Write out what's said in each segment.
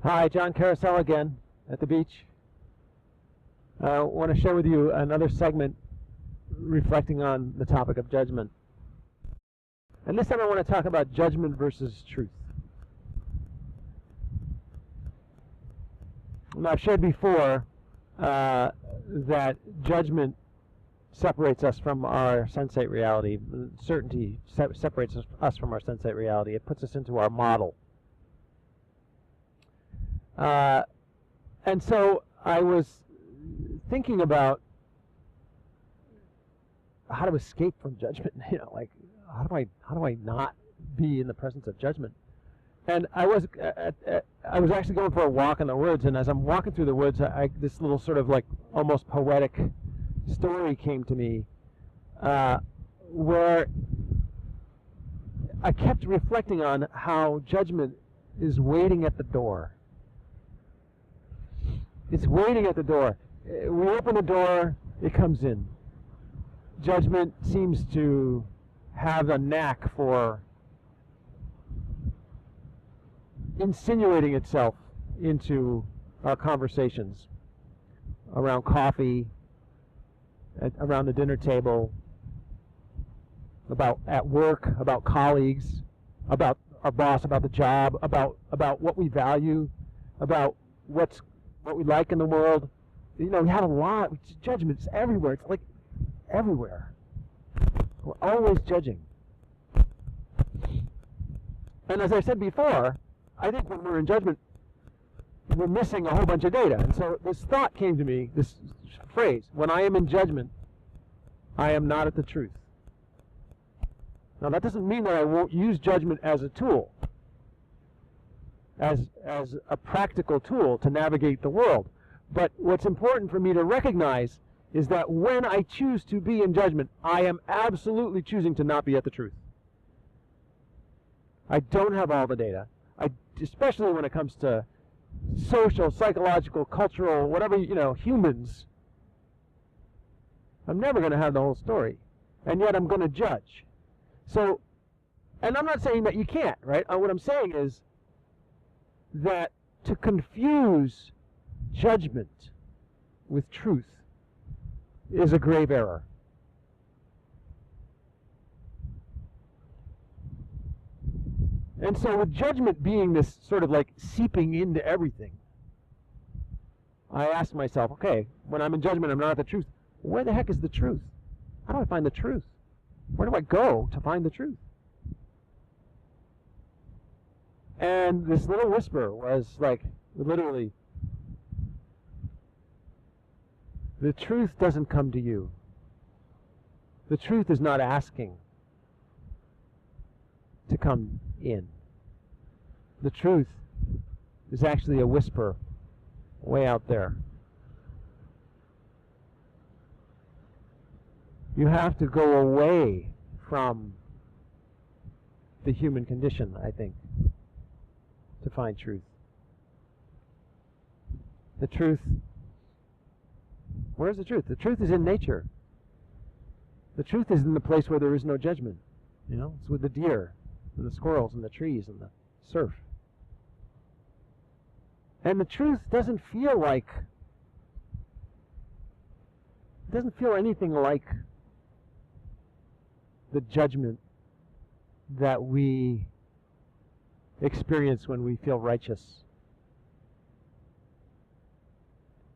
Hi, John Carousel again at the beach. I want to share with you another segment reflecting on the topic of judgment. And this time I want to talk about judgment versus truth. Now, I've shared before that judgment separates us from our sensate reality. Certainty separates us from our sensate reality. It puts us into our model. And so I was thinking about how to escape from judgment. Like how do I not be in the presence of judgment? And I was actually going for a walk in the woods, and as I'm walking through the woods, this little sort of like almost poetic story came to me, where I kept reflecting on how judgment is waiting at the door. It's waiting at the door. We open the door, it comes in. Judgment seems to have a knack for insinuating itself into our conversations around coffee, around the dinner table, at work, about colleagues, about our boss, about the job, about what we value, about what we like in the world. We have a lot. Judgment's everywhere. It's like everywhere. We're always judging. And as I said before, I think when we're in judgment, we're missing a whole bunch of data. And so this thought came to me, this phrase: when I am in judgment, I am not at the truth. Now that doesn't mean that I won't use judgment as a tool, as a practical tool to navigate the world. But what's important for me to recognize is that when I choose to be in judgment, I am absolutely choosing to not be at the truth. I don't have all the data, especially when it comes to social, psychological, cultural, whatever, humans. I'm never going to have the whole story, and yet I'm going to judge. So, and I'm not saying that you can't, right? What I'm saying is that to confuse judgment with truth is a grave error. And so with judgment being this sort of like seeping into everything, I ask myself, okay, when I'm in judgment, I'm not at the truth. Where the heck is the truth? How do I find the truth? Where do I go to find the truth? And this little whisper was like, literally, the truth doesn't come to you. The truth is not asking to come in. The truth is actually a whisper way out there. You have to go away from the human condition, I think, to find truth. The truth, where's the truth? The truth is in nature. The truth is in the place where there is no judgment. It's with the deer and the squirrels and the trees and the surf. And the truth doesn't feel anything like the judgment that we experience when we feel righteous.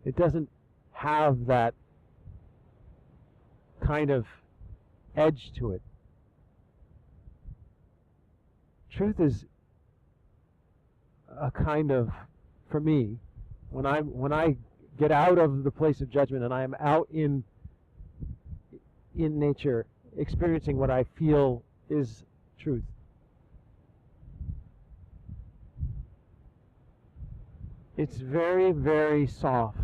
It doesn't have that kind of edge to it. Truth is a kind of, for me, when I get out of the place of judgment and I am out in nature, experiencing what I feel is truth. It's very, very soft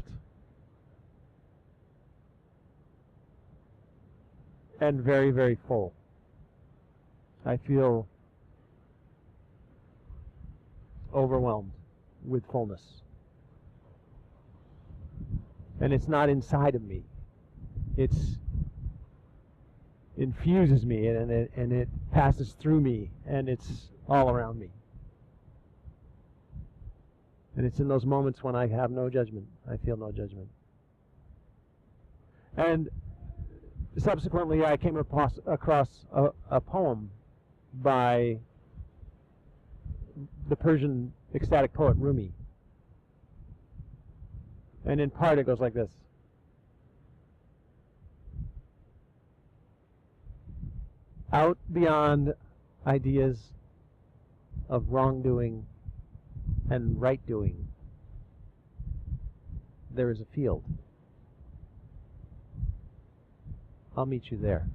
and very, very full. I feel overwhelmed with fullness. And it's not inside of me. It's infuses me, and it passes through me, and it's all around me. And it's in those moments when I have no judgment. I feel no judgment. And subsequently, I came across a poem by the Persian ecstatic poet Rumi. And in part, it goes like this. Out beyond ideas of wrongdoing and right doing, there is a field. I'll meet you there.